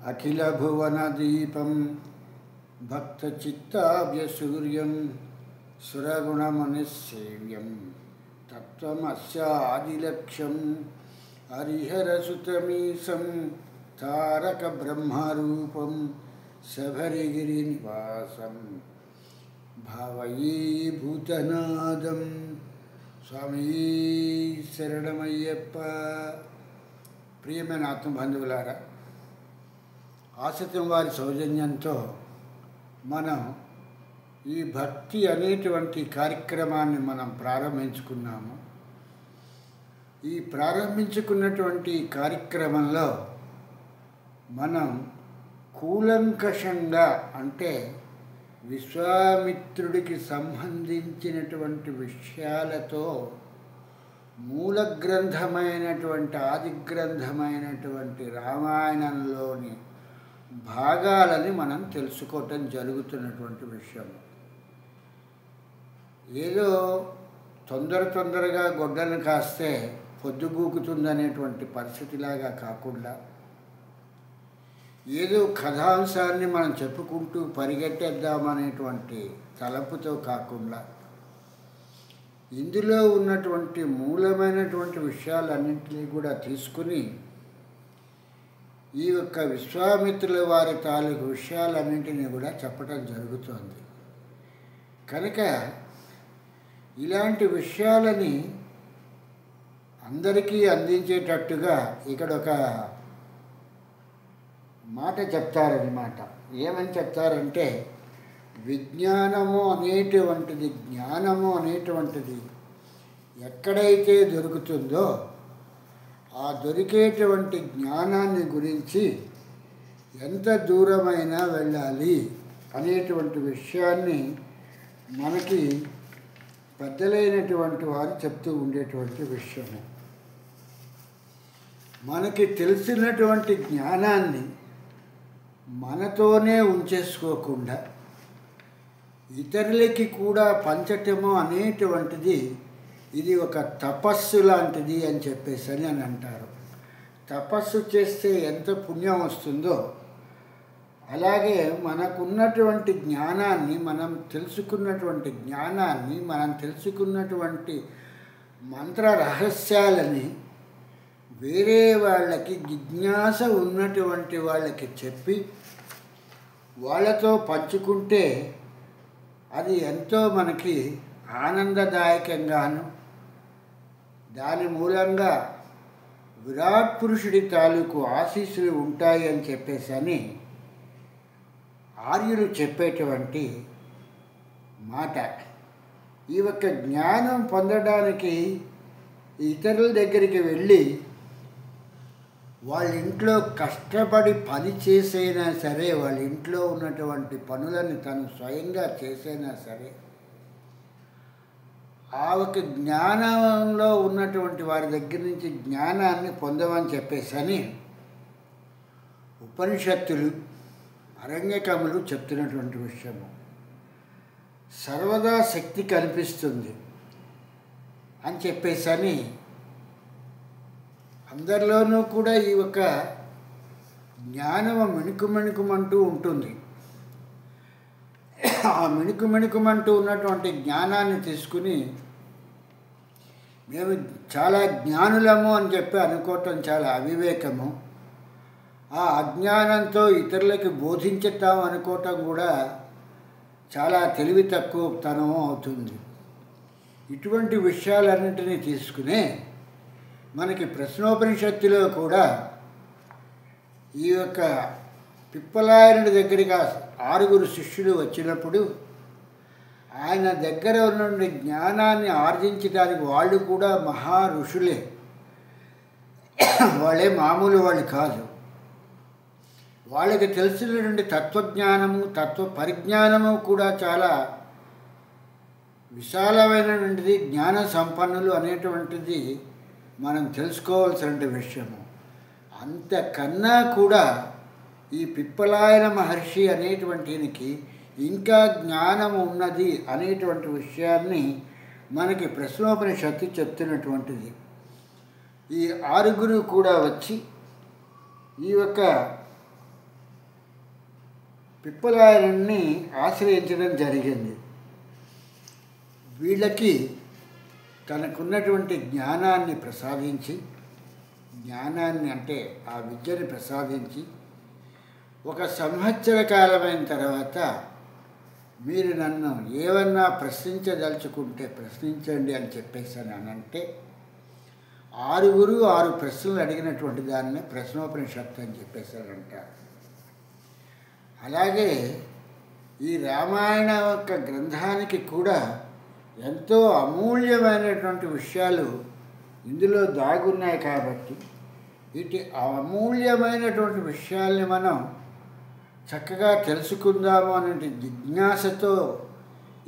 అఖిల భువన దీపం భక్తచిత్తావ్యసూర్యం సురగుణమనిసేవ్యం తత్వమస్యాదిలక్ష్యం హరిహరసుతమీశం తారక బ్రహ్మరూపం శబరిగిరి నివాసం భావయే భూతనాదం. స్వామి శరణమయ్యప్ప. ప్రియమైన ఆత్మబంధువులారా, ఆసతం వారి సౌజన్యంతో మనం ఈ భక్తి అనేటువంటి కార్యక్రమాన్ని మనం ప్రారంభించుకున్నాము. ఈ ప్రారంభించుకున్నటువంటి కార్యక్రమంలో మనం కూలంకషంగా అంటే విశ్వామిత్రుడికి సంబంధించినటువంటి విషయాలతో మూల గ్రంథమైనటువంటి ఆది గ్రంథమైనటువంటి రామాయణంలోని భాగాలని మనం తెలుసుకోవటం జరుగుతున్నటువంటి విషయం. ఏదో తొందరగా గొడ్డలను కాస్తే పొద్దుగూకుతుందనేటువంటి పరిస్థితిలాగా కాకుండా, ఏదో కథాంశాన్ని మనం చెప్పుకుంటూ పరిగెట్టేద్దామనేటువంటి తలపుతో కాకుండా, ఇందులో ఉన్నటువంటి మూలమైనటువంటి విషయాలన్నింటినీ కూడా తీసుకుని ఈ యొక్క విశ్వామిత్రుల వారి తాలూకు విషయాలన్నింటినీ కూడా చెప్పడం జరుగుతోంది. కనుక ఇలాంటి విషయాలని అందరికీ అందించేటట్టుగా ఇక్కడ ఒక మాట చెప్తారన్నమాట. ఏమని చెప్తారంటే, విజ్ఞానము అనేటువంటిది ఎక్కడైతే దొరుకుతుందో ఆ దొరికేటువంటి జ్ఞానాన్ని గురించి ఎంత దూరమైనా వెళ్ళాలి అనేటువంటి విషయాన్ని మనకి పెద్దలైనటువంటి వారు చెప్తూ ఉండేటువంటి విషయము. మనకి తెలిసినటువంటి జ్ఞానాన్ని మనతోనే ఉంచేసుకోకుండా ఇతరులకి కూడా పంచటము అనేటువంటిది ఇది ఒక తపస్సు లాంటిది అని చెప్పేసి అని అంటారు. తపస్సు చేస్తే ఎంత పుణ్యం వస్తుందో అలాగే మనకున్నటువంటి జ్ఞానాన్ని, మనం తెలుసుకున్నటువంటి మంత్ర రహస్యాలని వేరే వాళ్ళకి, జిజ్ఞాస ఉన్నటువంటి వాళ్ళకి చెప్పి వాళ్ళతో పంచుకుంటే అది ఎంతో మనకి ఆనందదాయకంగాను, దాని మూలంగా విరాట్ పురుషుడి తాలూకు ఆశీస్సులు ఉంటాయి అని చెప్పేసి అని ఆర్యులు చెప్పేటువంటి మాట. ఈ యొక్క జ్ఞానం పొందడానికి ఇతరుల దగ్గరికి వెళ్ళి వాళ్ళ ఇంట్లో కష్టపడి పని చేసైనా సరే, వాళ్ళ ఇంట్లో ఉన్నటువంటి పనులని తను స్వయంగా చేసైనా సరే, ఆ ఒక జ్ఞానంలో ఉన్నటువంటి వారి దగ్గర నుంచి జ్ఞానాన్ని పొందమని చెప్పేసి అని ఉపనిషత్తులు, అరణ్యకములు చెప్తున్నటువంటి విషయము. సర్వదా శక్తి కనిపిస్తుంది అని చెప్పేసి అని అందరిలోనూ కూడా ఈ యొక్క జ్ఞానము మిణుకుమంటూ ఉంటుంది. ఆ మిణుకుమంటూ ఉన్నటువంటి జ్ఞానాన్ని తీసుకుని మేము చాలా జ్ఞానులము అని చెప్పి అనుకోవటం చాలా అవివేకము. ఆ అజ్ఞానంతో ఇతరులకి బోధించుతాం అనుకోవటం కూడా చాలా తెలివి తక్కువతనం అవుతుంది. ఇటువంటి విషయాలన్నింటినీ తీసుకునే మనకి ప్రశ్నోపనిషత్తులో కూడా ఈ యొక్క పిప్పలాయనుడి దగ్గరికి 6 శిష్యులు వచ్చినప్పుడు ఆయన దగ్గర ఉన్న జ్ఞానాన్ని ఆర్జించడానికి వాళ్ళు కూడా మహా ఋషులే, వాళ్ళే మామూలు వాళ్ళు కాదు. వాళ్ళకి తెలిసినటువంటి తత్వజ్ఞానము, తత్వ పరిజ్ఞానము కూడా చాలా విశాలమైనటువంటిది. జ్ఞాన సంపన్నులు అనేటువంటిది మనం తెలుసుకోవాల్సిన విషయము. అంతకన్నా కూడా ఈ పిప్పలాయన మహర్షి అనేటువంటికి ఇంకా జ్ఞానం ఉన్నది అనేటువంటి విషయాన్ని మనకి ప్రశ్నోపనిషత్తు చెప్తున్నటువంటిది. ఈ 6 కూడా వచ్చి ఈ యొక్క పిప్పలాయనుడిని ఆశ్రయించడం జరిగింది. వీళ్ళకి తనకున్నటువంటి జ్ఞానాన్ని ప్రసాదించి, జ్ఞానాన్ని అంటే ఆ విద్యని ప్రసాదించి, 1 సంవత్సర కాలమైన తర్వాత మీరు నన్ను ఏమన్నా ప్రశ్నించదలుచుకుంటే ప్రశ్నించండి అని చెప్పేసాను అంటే 6 ప్రశ్నలు అడిగినటువంటి దాన్ని ప్రశ్నోపనిషత్తు అని చెప్పేశారంటారు. అలాగే ఈ రామాయణ యొక్క గ్రంథానికి కూడా ఎంతో అమూల్యమైనటువంటి విషయాలు ఇందులో దాగున్నాయి. కాబట్టి ఇటు అమూల్యమైనటువంటి విషయాల్ని మనం చక్కగా తెలుసుకుందాము అనే జిజ్ఞాసతో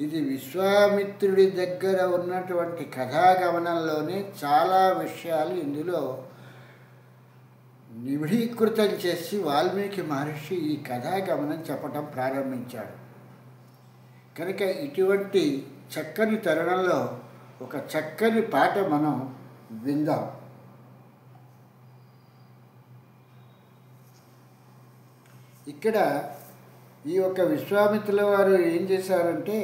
ఇది విశ్వామిత్రుడి దగ్గర ఉన్నటువంటి కథాగమనంలోనే చాలా విషయాలు ఇందులో నిబిడీకృతం చేసి వాల్మీకి మహర్షి ఈ కథాగమనం చెప్పటం ప్రారంభించాడు. కనుక ఇటువంటి చక్కని తరుణంలో ఒక చక్కని పాట మనం విందాం. ఇక్కడ ఈ యొక్క విశ్వామిత్రుల వారు ఏం చేశారంటే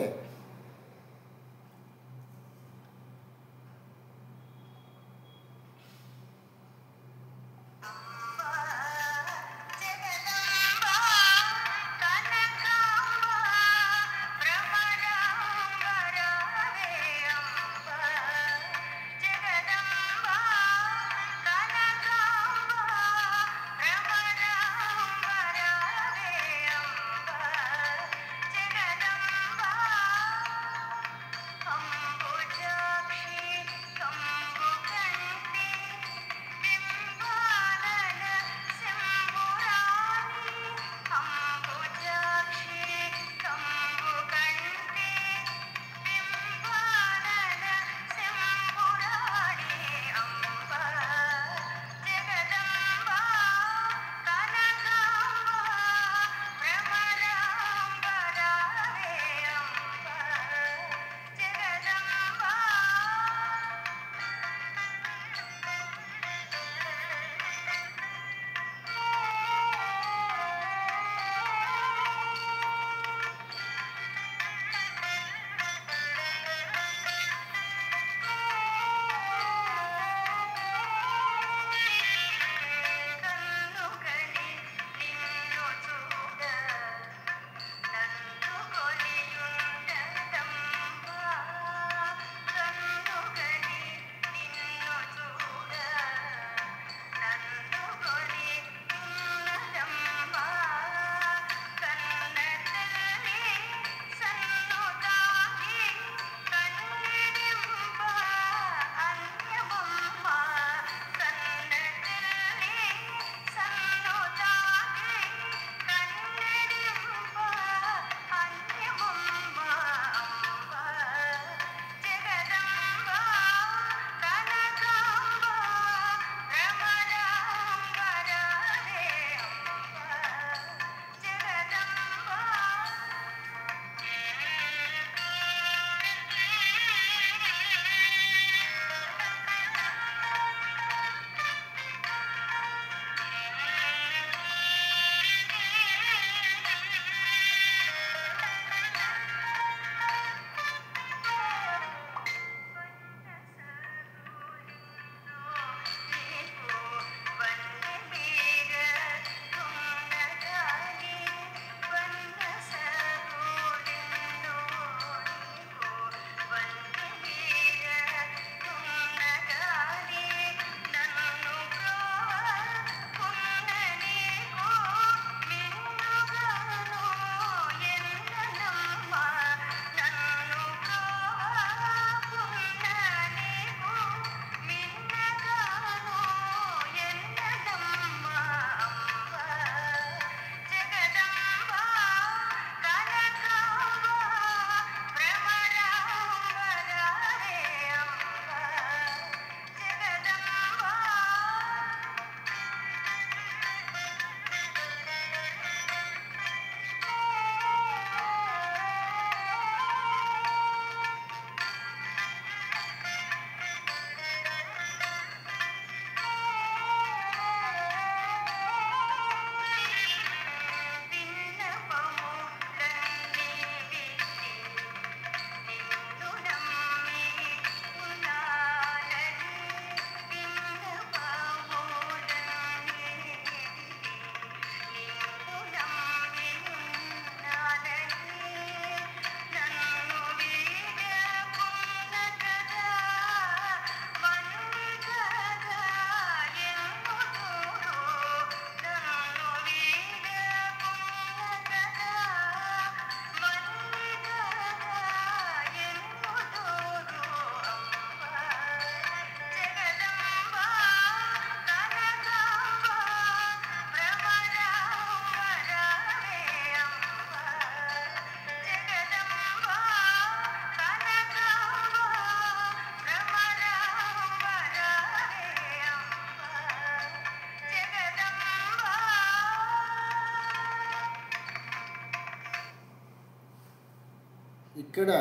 ఇక్కడ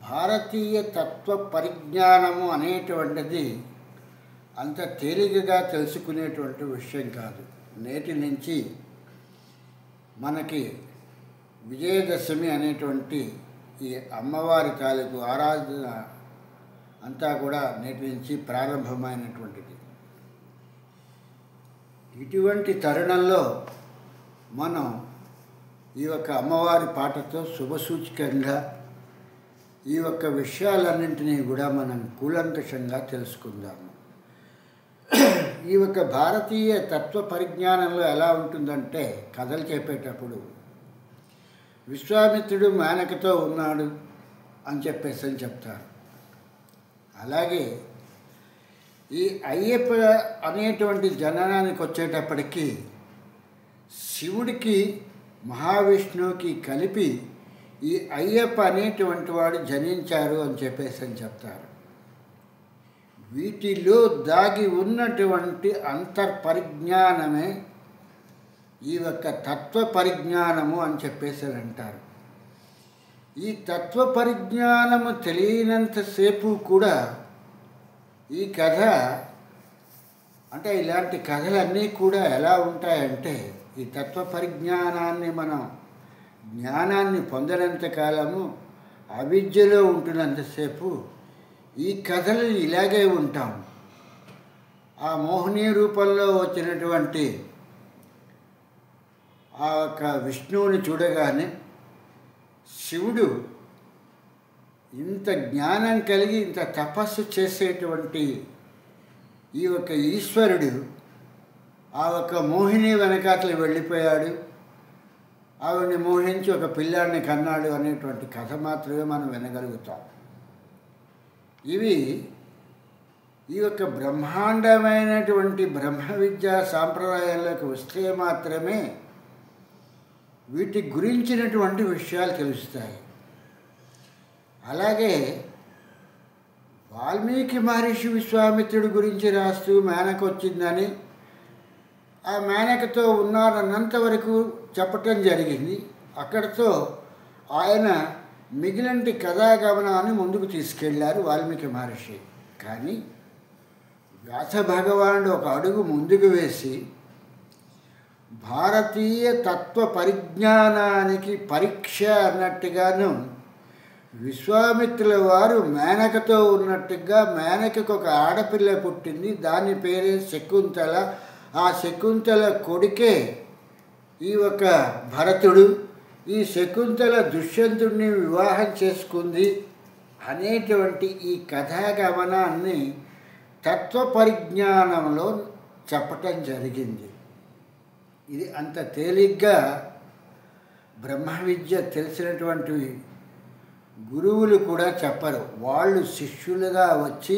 భారతీయ తత్వ పరిజ్ఞానము అనేటువంటిది అంత తేలికగా తెలుసుకునేటువంటి విషయం కాదు. నేటి నుంచి మనకి విజయదశమి అనేటువంటి ఈ అమ్మవారి తాలూకు ఆరాధన అంతా కూడా నేటి నుంచి ప్రారంభమైనటువంటిది. ఇటువంటి తరుణంలో మనం ఈ యొక్క అమ్మవారి పాటతో శుభసూచకంగా ఈ యొక్క విషయాలన్నింటినీ కూడా మనం కూలంకషంగా తెలుసుకుందాము. ఈ యొక్క భారతీయ తత్వ పరిజ్ఞానంలో ఎలా ఉంటుందంటే, కథలు చెప్పేటప్పుడు విశ్వామిత్రుడు మేనకతో ఉన్నాడు అని చెప్తారు. అలాగే ఈ అయ్యప్ప అనేటువంటి జననానికి వచ్చేటప్పటికీ శివుడికి మహావిష్ణువుకి కలిపి ఈ అయ్యప్ప అనేటువంటి వాడు జనించారు అని చెప్తారు. వీటిలో దాగి ఉన్నటువంటి అంతర్పరిజ్ఞానమే ఈ యొక్క తత్వ పరిజ్ఞానము అని అంటారు. ఈ తత్వ పరిజ్ఞానము తెలియనంతసేపు కూడా ఈ కథ అంటే ఇలాంటి కథలన్నీ కూడా ఎలా ఉంటాయంటే, ఈ తత్వ పరిజ్ఞానాన్ని మనం జ్ఞానాన్ని పొందనంత కాలము అవిద్యలో ఉంటున్నంతసేపు ఈ కథలు ఇలాగే ఉంటాం. ఆ మోహిని రూపంలో వచ్చినటువంటి ఆ యొక్క విష్ణువుని చూడగానే శివుడు ఇంత జ్ఞానం కలిగి ఇంత తపస్సు చేసేటువంటి ఈ యొక్క ఈశ్వరుడు ఆ యొక్క మోహిని వెనకాతలు వెళ్ళిపోయాడు, ఆవిడ్ని మోహించి ఒక పిల్లాడిని కన్నాడు అనేటువంటి కథ మాత్రమే మనం వినగలుగుతాం. ఇవి ఈ యొక్క బ్రహ్మాండమైనటువంటి బ్రహ్మ విద్యా సాంప్రదాయాల్లోకి వస్తే మాత్రమే వీటి గురించినటువంటి విషయాలు తెలుస్తాయి. అలాగే వాల్మీకి మహర్షి విశ్వామిత్రుడి గురించి రాస్తూ మేనక వచ్చిందని ఆ మేనకతో ఉన్నారన్నంత వరకు చెప్పటం జరిగింది. అక్కడితో ఆయన మిగిలిన కథాగమనాన్ని ముందుకు తీసుకెళ్లారు వాల్మీకి మహర్షి. కానీ వ్యాస భగవానుడు ఒక అడుగు ముందుకు వేసి భారతీయ తత్వ పరిజ్ఞానానికి పరీక్ష అన్నట్టుగాను విశ్వామిత్రుల వారు మేనకతో ఉన్నట్టుగా మేనకకు ఒక ఆడపిల్ల పుట్టింది, దాని పేరే శకుంతల. ఆ శకుంతల కొడుకే ఈ ఒక భరతుడు. ఈ శకుంతల దుష్యంతుడిని వివాహం చేసుకుంది అనేటువంటి ఈ కథాగమనాన్ని తత్వ పరిజ్ఞానంలో చెప్పటం జరిగింది. ఇది అంత తేలిగ్గా బ్రహ్మ విద్య తెలిసినటువంటి గురువులు కూడా చెప్పరు. వాళ్ళు శిష్యులుగా వచ్చి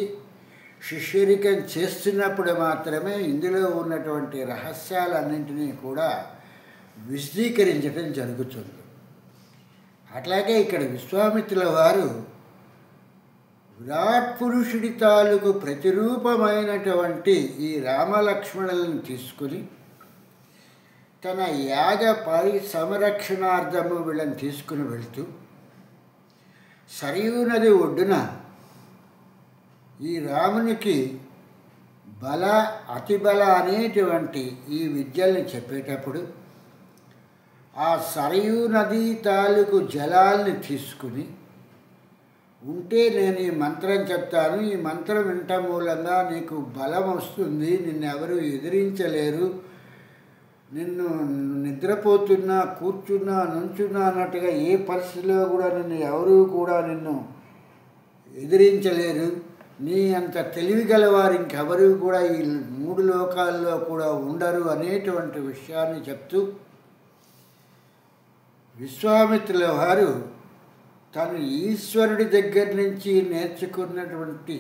శిష్యరికం చేస్తున్నప్పుడు మాత్రమే ఇందులో ఉన్నటువంటి రహస్యాలన్నింటినీ కూడా విశదీకరించడం జరుగుతుంది. అట్లాగే ఇక్కడ విశ్వామిత్రుల వారు విరాట్ పురుషుడి తాలూకు ప్రతిరూపమైనటువంటి ఈ రామలక్ష్మణులను తీసుకుని తన యాగ సంరక్షణార్థము వీళ్ళని తీసుకుని వెళ్తూ సరయూ నది ఒడ్డున ఈ రామునికి బల అతిబల అనేటువంటి ఈ విద్యల్ని చెప్పేటప్పుడు ఆ సరయూ నదీ తాలూకు జలాల్ని తీసుకుని ఉంటే నేను ఈ మంత్రం చెప్తాను, ఈ మంత్రం వినటం మూలంగా నీకు బలం వస్తుంది, నిన్నెవరూ ఎదిరించలేరు, నిన్ను నిద్రపోతున్నా కూర్చున్నా నుంచున్నా అన్నట్టుగా ఏ పరిస్థితిలో కూడా ఎవరూ కూడా నిన్ను ఎదిరించలేరు, నీ అంత తెలివి గలవారు ఇంకెవరూ కూడా ఈ 3 లోకాల్లో కూడా ఉండరు అనేటువంటి విషయాన్ని చెప్తూ విశ్వామిత్రుల వారు తను ఈశ్వరుడి దగ్గర నుంచి నేర్చుకున్నటువంటి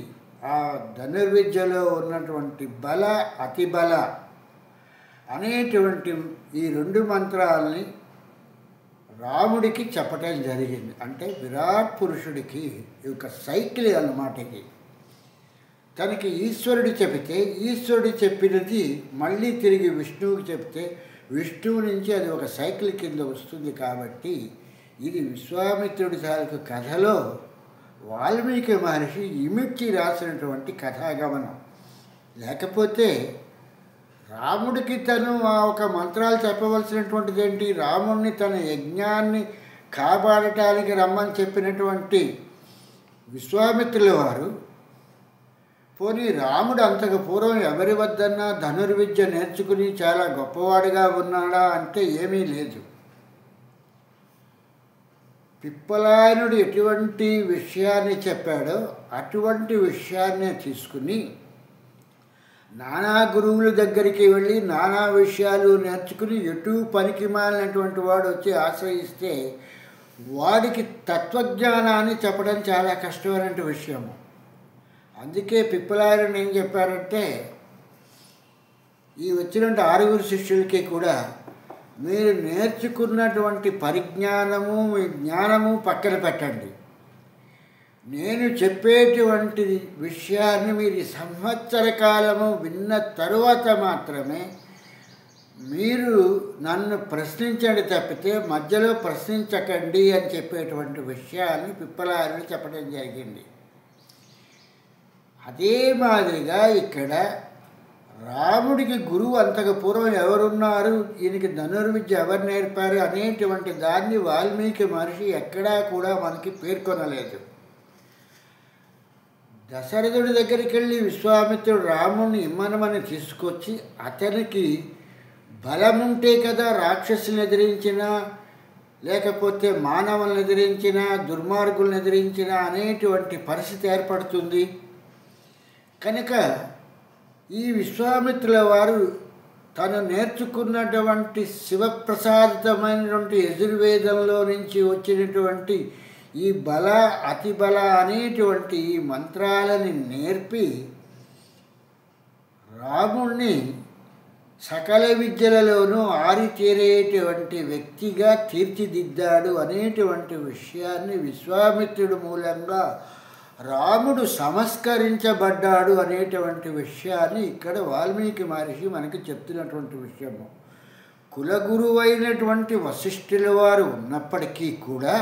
ఆ ధనుర్విద్యలో ఉన్నటువంటి బల అతిబల అనేటువంటి ఈ 2 మంత్రాలని రాముడికి చెప్పటం జరిగింది. అంటే విరాట్ పురుషుడికి ఒక సైకిల్ అన్నమాట. ఇది తనకి ఈశ్వరుడు చెబితే ఈశ్వరుడు చెప్పినది మళ్ళీ తిరిగి విష్ణువుకి చెప్తే విష్ణువు నుంచి అది ఒక సైకిల్ కింద వస్తుంది. కాబట్టి ఇది విశ్వామిత్రుడి తాలూకు కథలో వాల్మీకి మహర్షి ఇమిడ్చి రాసినటువంటి కథాగమనం. లేకపోతే రాముడికి తను ఆ ఒక మంత్రాలు చెప్పవలసినటువంటిది ఏంటి? రాముడిని తన యజ్ఞాన్ని కాపాడటానికి రమ్మని చెప్పినటువంటి విశ్వామిత్రుల వారు పోనీ రాముడు అంతకు పూర్వం ఎవరి వద్దన్నా ధనుర్విద్య నేర్చుకుని చాలా గొప్పవాడిగా ఉన్నాడా అంటే ఏమీ లేదు. పిప్పలాయనుడు ఎటువంటి విషయాన్ని చెప్పాడో అటువంటి విషయాన్నే తీసుకుని నానా గురువుల దగ్గరికి వెళ్ళి నానా విషయాలు నేర్చుకుని ఎటు పనికి మాలినటువంటి వాడు వచ్చి ఆశ్రయిస్తే వాడికి తత్వజ్ఞానాన్ని చెప్పడం చాలా కష్టమైన విషయము. అందుకే పిప్పలాయనుడు ఏం చెప్పారంటే ఈ వచ్చినటువంటి 6 శిష్యులకి కూడా మీరు నేర్చుకున్నటువంటి పరిజ్ఞానము మీ జ్ఞానము పక్కన పెట్టండి. నేను చెప్పేటువంటి విషయాన్ని మీరు సంవత్సర కాలము విన్న తరువాత మాత్రమే మీరు నన్ను ప్రశ్నించండి తప్పితే మధ్యలో ప్రశ్నించకండి అని చెప్పేటువంటి విషయాన్ని పిప్పలాయనుడు చెప్పడం జరిగింది. అదే మాదిరిగా ఇక్కడ రాముడికి గురువు అంతకు పూర్వం ఎవరున్నారు, ఈయనకి ధనుర్విద్య ఎవరు నేర్పారు అనేటువంటి దాన్ని వాల్మీకి మహర్షి ఎక్కడా కూడా మనకి పేర్కొనలేదు. దశరథుడి దగ్గరికి వెళ్ళి విశ్వామిత్రుడు రాముడిని ఇమ్మనమని తీసుకొచ్చి అతనికి బలముంటే కదా రాక్షసుని ఎదిరించినా లేకపోతే మానవులను ఎదిరించినా దుర్మార్గులను ఎదిరించినా అనేటువంటి పరిస్థితి ఏర్పడుతుంది. కనుక ఈ విశ్వామిత్రుల వారు తను నేర్చుకున్నటువంటి శివప్రసాదితమైనటువంటి యజుర్వేదంలో నుంచి వచ్చినటువంటి ఈ బల అతి బల అనేటువంటి ఈ మంత్రాలని నేర్పి రాముణ్ణి సకల విద్యలలోనూ ఆరితేరేటువంటి వ్యక్తిగా తీర్చిదిద్దాడు అనేటువంటి విషయాన్ని విశ్వామిత్రుడు మూలంగా రాముడు సంస్కరించబడ్డాడు అనేటువంటి విషయాన్ని ఇక్కడ వాల్మీకి మహర్షి మనకి చెప్తున్నటువంటి విషయము. కులగురువైనటువంటి వశిష్ఠుల వారు ఉన్నప్పటికీ కూడా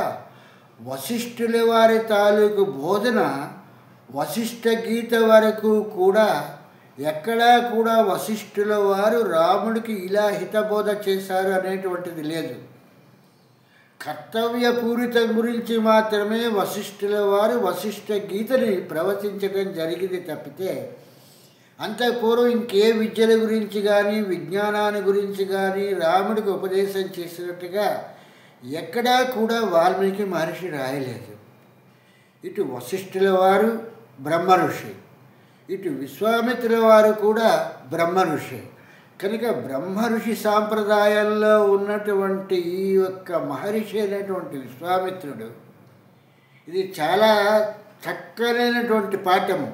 వశిష్ఠుల వారి తాలూకు బోధన వశిష్ఠ గీత వరకు కూడా ఎక్కడా కూడా వశిష్ఠుల వారు రాముడికి ఇలా హితబోధ చేశారు అనేటువంటిది లేదు. కర్తవ్యపూరితం గురించి మాత్రమే వశిష్ఠుల వారు వశిష్ఠ గీతని ప్రవచించడం జరిగింది తప్పితే అంతపూర్వం ఇంకే విద్యల గురించి కానీ విజ్ఞానాన్ని గురించి కానీ రాముడికి ఉపదేశం చేసినట్టుగా ఎక్కడా కూడా వాల్మీకి మహర్షి రాయలేదు. ఇటు వశిష్ఠుల వారు బ్రహ్మ ఋషి, ఇటు విశ్వామిత్రుల వారు కూడా బ్రహ్మ ఋషి. కనుక బ్రహ్మ ఋషి సాంప్రదాయంలో ఉన్నటువంటి ఈ యొక్క మహర్షి అయినటువంటి విశ్వామిత్రుడు ఇది చాలా చక్కనైనటువంటి పాఠము.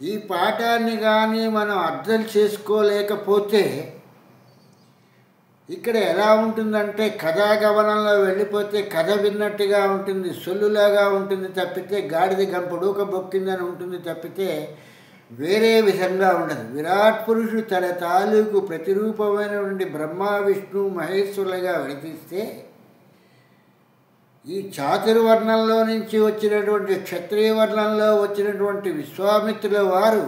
ఈ పాఠాన్ని కానీ మనం అర్థం చేసుకోలేకపోతే ఇక్కడ ఎలా ఉంటుందంటే కథాగమనంలో వెళ్ళిపోతే కథ విన్నట్టుగా ఉంటుంది, సొల్లులాగా ఉంటుంది తప్పితే గాడిద గంపుడు ఒక బొక్కిందని ఉంటుంది తప్పితే వేరే విధంగా ఉండదు. విరాట్ పురుషుడు తన తాలూకు ప్రతిరూపమైనటువంటి బ్రహ్మ విష్ణు మహేశ్వరులుగా విడతీస్తే ఈ చాతుర్వర్ణంలో నుంచి వచ్చినటువంటి క్షత్రియ వర్ణంలో వచ్చినటువంటి విశ్వామిత్రుల వారు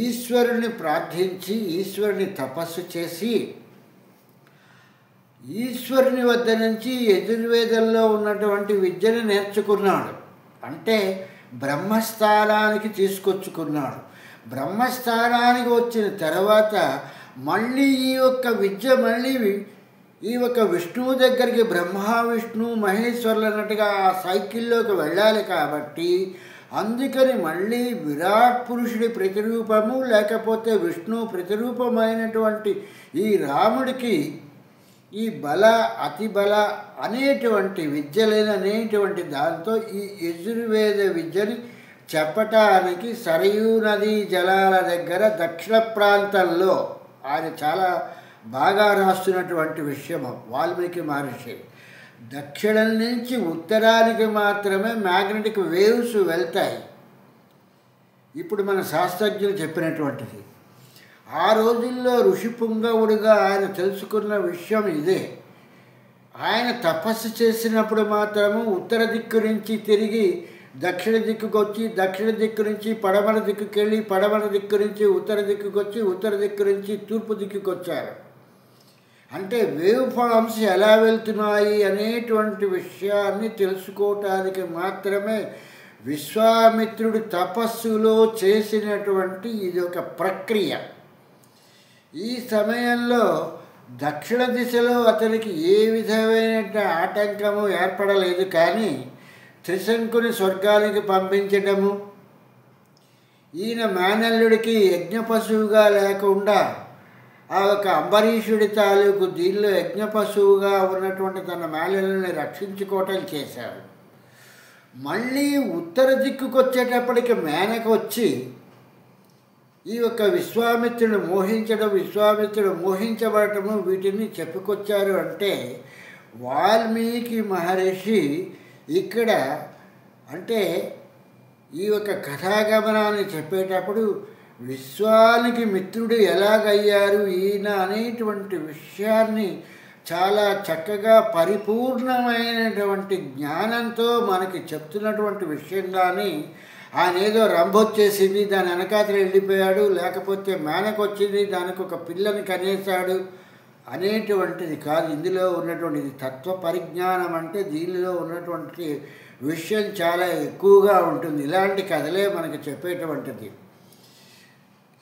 ఈశ్వరుని ప్రార్థించి ఈశ్వరుని తపస్సు చేసి ఈశ్వరుని వద్ద నుంచి యజుర్వేదంలో ఉన్నటువంటి విద్యను నేర్చుకున్నాడు. అంటే బ్రహ్మస్థానానికి తీసుకొచ్చుకున్నాడు. బ్రహ్మస్థానానికి వచ్చిన తర్వాత మళ్ళీ ఈ యొక్క విద్య మళ్ళీ ఈ యొక్క విష్ణువు దగ్గరికి బ్రహ్మ విష్ణు మహేశ్వరులు అన్నట్టుగా ఆ సైకిల్లోకి వెళ్ళాలి. కాబట్టి అందుకని మళ్ళీ విరాట్ పురుషుడి ప్రతిరూపము లేకపోతే విష్ణు ప్రతిరూపమైనటువంటి ఈ రాముడికి ఈ బల అతి బల అనేటువంటి విద్యలేననేటువంటి దాంతో ఈ యజుర్వేద విద్యని చెప్పటానికి సరయూ నదీ జలాల దగ్గర దక్షిణ ప్రాంతంలో ఆయన చాలా బాగా రాస్తున్నటువంటి విషయము వాల్మీకి మహర్షి. దక్షిణం నుంచి ఉత్తరానికి మాత్రమే మ్యాగ్నెటిక్ వేవ్స్ వెళ్తాయి. ఇప్పుడు మన శాస్త్రజ్ఞులు చెప్పినటువంటిది. ఆ రోజుల్లో ఋషి పుంగవుడిగా ఆయన తెలుసుకున్న విషయం ఇదే. ఆయన తపస్సు చేసినప్పుడు మాత్రము ఉత్తర దిక్కు నుంచి తిరిగి దక్షిణ దిక్కుకు వచ్చి, దక్షిణ దిక్కు నుంచి పడమర దిక్కుకి వెళ్ళి, పడమర దిక్కు నుంచి ఉత్తర దిక్కుకు వచ్చి, ఉత్తర దిక్కు నుంచి తూర్పు దిక్కుకు వచ్చారు. అంటే వేవ్ ఫామ్స్ ఎలా వెళ్తున్నాయి అనేటువంటి విషయాన్ని తెలుసుకోవటానికి మాత్రమే విశ్వామిత్రుడు తపస్సులో చేసినటువంటి ఇది ఒక ప్రక్రియ. ఈ సమయంలో దక్షిణ దిశలో అతనికి ఏ విధమైన ఆటంకము ఏర్పడలేదు. కానీ త్రిశంకుని స్వర్గానికి పంపించడము, ఈయన మేనల్లుడికి యజ్ఞ పశువుగా లేకుండా ఆ ఒక అంబరీషుడి తాలూకు దీనిలో యజ్ఞ పశువుగా ఉన్నటువంటి తన మేనల్లుని రక్షించుకోవటం చేశాడు. మళ్ళీ ఉత్తర దిక్కుకు వచ్చేటప్పటికి మేనకు వచ్చి ఈ యొక్క విశ్వామిత్రుడు మోహించడం, విశ్వామిత్రుడు మోహించబడటము వీటిని చెప్పుకొచ్చారు. అంటే వాల్మీకి మహర్షి ఇక్కడ అంటే ఈ యొక్క కథాగమనాన్ని చెప్పేటప్పుడు విశ్వానికి మిత్రుడు ఎలాగయ్యారు ఈయన అనేటువంటి విషయాన్ని చాలా చక్కగా పరిపూర్ణమైనటువంటి జ్ఞానంతో మనకి చెప్తున్నటువంటి విషయం. కానీ ఆయన ఏదో రంభొచ్చేసింది దాని వెనకాతలు వెళ్ళిపోయాడు, లేకపోతే మేనకొచ్చింది దానికి ఒక పిల్లని కనేశాడు అనేటువంటిది కాదు. ఇందులో ఉన్నటువంటిది తత్వ పరిజ్ఞానం. అంటే దీనిలో ఉన్నటువంటి విషయం చాలా ఎక్కువగా ఉంటుంది. ఇలాంటి కథలే మనకు చెప్పేటువంటిది.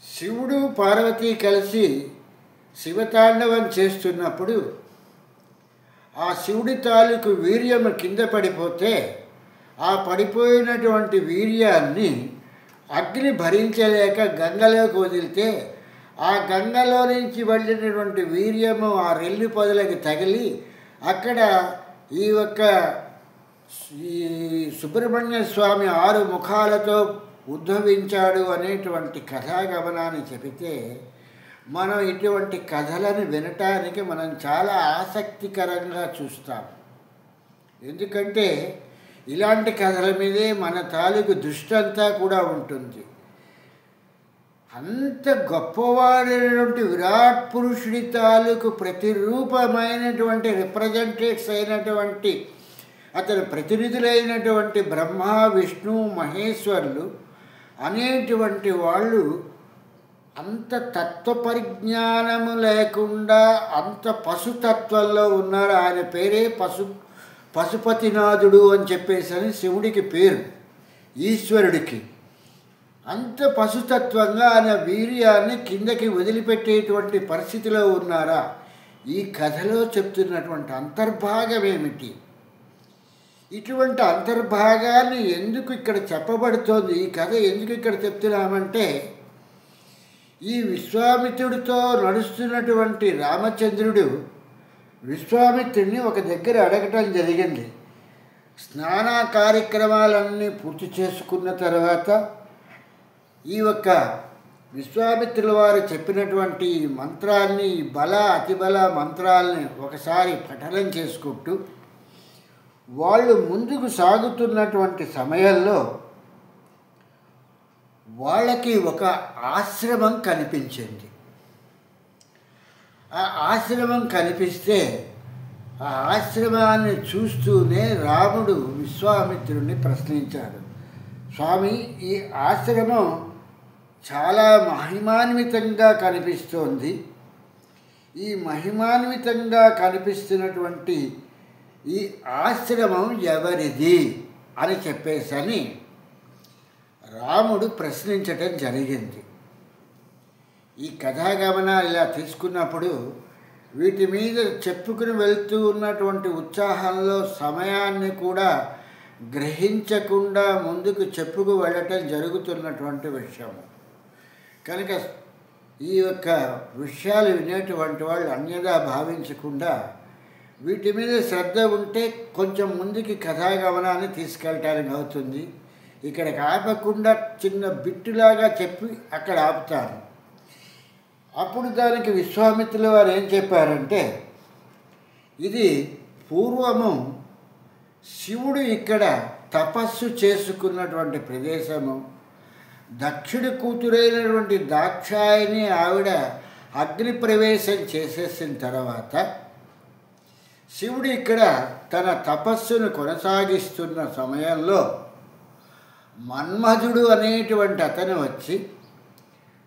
శివుడు పార్వతి కలిసి శివతాండవం చేస్తున్నప్పుడు ఆ శివుడి తాలూకు వీర్యము కింద పడిపోతే ఆ పడిపోయినటువంటి వీర్యాన్ని అగ్ని భరించలేక గంగలోకి వదిలితే ఆ గంగలో నుంచి వెళ్ళినటువంటి వీర్యము ఆ రెల్లి పొదలకి తగిలి అక్కడ ఈ సుబ్రహ్మణ్య స్వామి 6 ముఖాలతో ఉద్భవించాడు అనేటువంటి కథాగమనాన్ని చెబితే మనం ఇటువంటి కథలను వినటానికి మనం చాలా ఆసక్తికరంగా చూస్తాం. ఎందుకంటే ఇలాంటి కథల మీదే మన తాలూకు దృష్టి అంతా కూడా ఉంటుంది. అంత గొప్పవాడైనటువంటి విరాట్ పురుషుడి తాలూకు ప్రతిరూపమైనటువంటి రిప్రజెంటేట్స్ అయినటువంటి అతని ప్రతినిధులైనటువంటి బ్రహ్మ, విష్ణు, మహేశ్వరులు అనేటువంటి వాళ్ళు అంత తత్వపరిజ్ఞానము లేకుండా అంత పశుతత్వంలో ఉన్నారు. ఆయన పేరే పశుపతినాథుడు అని చెప్పేసి శివుడికి పేరు, ఈశ్వరుడికి. అంత పశుతత్వంగా ఆయన వీర్యాన్ని కిందకి వదిలిపెట్టేటువంటి పరిస్థితిలో ఉన్నారా? ఈ కథలో చెప్తున్నటువంటి అంతర్భాగం ఏమిటి? ఇటువంటి అంతర్భాగాన్ని ఎందుకు ఇక్కడ చెప్పబడుతోంది? ఈ కథ ఎందుకు ఇక్కడ చెప్తున్నామంటే ఈ విశ్వామిత్రుడితో నడుస్తున్నటువంటి రామచంద్రుడు విశ్వామిత్రుడిని ఒక దగ్గర అడగటం జరిగింది. స్నాన కార్యక్రమాలన్నీ పూర్తి చేసుకున్న తర్వాత ఈ విశ్వామిత్రుల వారు చెప్పినటువంటి మంత్రాన్ని, బల అతిబల మంత్రాలని ఒకసారి పఠనం చేసుకుంటూ వాళ్ళు ముందుకు సాగుతున్నటువంటి సమయంలో వాళ్ళకి ఒక ఆశ్రమం కనిపించింది. ఆ ఆశ్రమం కనిపిస్తే ఆ ఆశ్రమాన్ని చూస్తూనే రాముడు విశ్వామిత్రుడిని ప్రశ్నించాడు, స్వామి, ఈ ఆశ్రమం చాలా మహిమాన్వితంగా కనిపిస్తోంది. ఈ మహిమాన్వితంగా కనిపిస్తున్నటువంటి ఈ ఆశ్రమం ఎవరిది అని చెప్పేసని రాముడు ప్రశ్నించటం జరిగింది. ఈ కథాగమనాలు ఇలా తీసుకున్నప్పుడు వీటి మీద చెప్పుకుని వెళ్తూ ఉన్నటువంటి ఉత్సాహంలో సమయాన్ని కూడా గ్రహించకుండా ముందుకు చెప్పుకు వెళ్ళటం జరుగుతున్నటువంటి విషయము. కనుక ఈ విషయాలు వినేటువంటి వాళ్ళు అన్యదా భావించకుండా వీటి మీద శ్రద్ధ ఉంటే కొంచెం ముందుకి కథాగమనాన్ని తీసుకెళ్ళటానికి అవుతుంది. ఇక్కడికి ఆపకుండా చిన్న బిట్టులాగా చెప్పి అక్కడ ఆపుతాను. అప్పుడు దానికి విశ్వామిత్రుల వారు ఏం చెప్పారంటే, ఇది పూర్వము శివుడు ఇక్కడ తపస్సు చేసుకున్నటువంటి ప్రదేశము. దక్షుడి కూతురైనటువంటి దాక్షాయిని ఆవిడ అగ్ని ప్రవేశం చేసేసిన తర్వాత శివుడు ఇక్కడ తన తపస్సును కొనసాగిస్తున్న సమయంలో మన్మధుడు అనేటువంటి అతను వచ్చి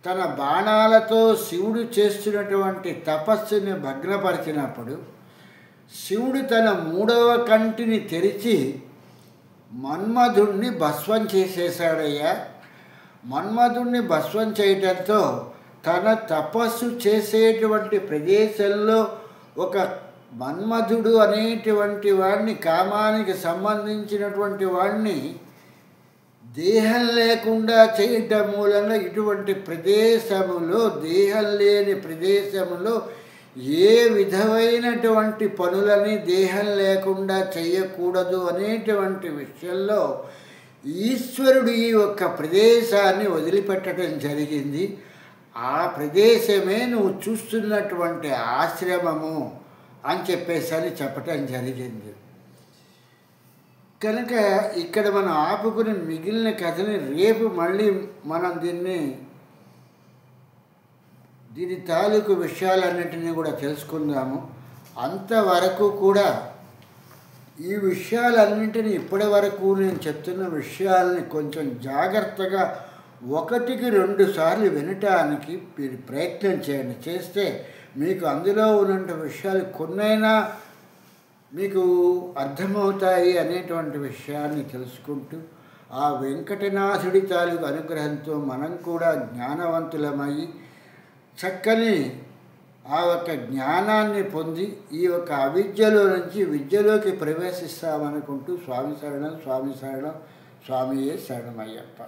తన బాణాలతో శివుడు చేస్తున్నటువంటి తపస్సుని భగ్నపరిచినప్పుడు శివుడు తన మూడవ కంటిని తెరిచి మన్మధుడిని భస్వం చేసేశాడయ్యా. మన్మధుడిని భస్వం చేయటంతో తన తపస్సు చేసేటువంటి ప్రదేశంలో ఒక మన్మధుడు అనేటువంటి వాడిని, కామానికి సంబంధించినటువంటి వాడిని దేహం లేకుండా చేయటం మూలంగా ఇటువంటి ప్రదేశములో, దేహం లేని ప్రదేశములో ఏ విధమైనటువంటి పనులని దేహం లేకుండా చేయకూడదు అనేటువంటి విషయంలో ఈశ్వరుడు ఈ యొక్క ప్రదేశాన్ని వదిలిపెట్టడం జరిగింది. ఆ ప్రదేశమే నువ్వు చూస్తున్నటువంటి ఆశ్రమము అని చెప్పేసి చెప్పటం జరిగింది. కనుక ఇక్కడ మనం ఆపుకుని మిగిలిన కథని రేపు మళ్ళీ మనం దీని తాలూకు విషయాలన్నింటినీ కూడా తెలుసుకుందాము. అంతవరకు కూడా ఈ విషయాలన్నింటినీ ఇప్పటి వరకు నేను చెప్తున్న విషయాలని కొంచెం జాగ్రత్తగా 1-2 సార్లు వినటానికి మీరు ప్రయత్నం చేయండి. చేస్తే మీకు అందులో ఉన్న విషయాలు కొన్నైనా మీకు అర్థమవుతాయి అనేటువంటి విషయాన్ని తెలుసుకుంటూ ఆ వెంకటనాథుడి తాలూకు అనుగ్రహంతో మనం కూడా జ్ఞానవంతులమయ్యి చక్కని ఆ యొక్క జ్ఞానాన్ని పొంది ఈ యొక్క అవిద్యలో నుంచి విద్యలోకి ప్రవేశిస్తామనుకుంటూ స్వామి శరణం, స్వామి శరణం, స్వామియే శరణమయ్యప్ప.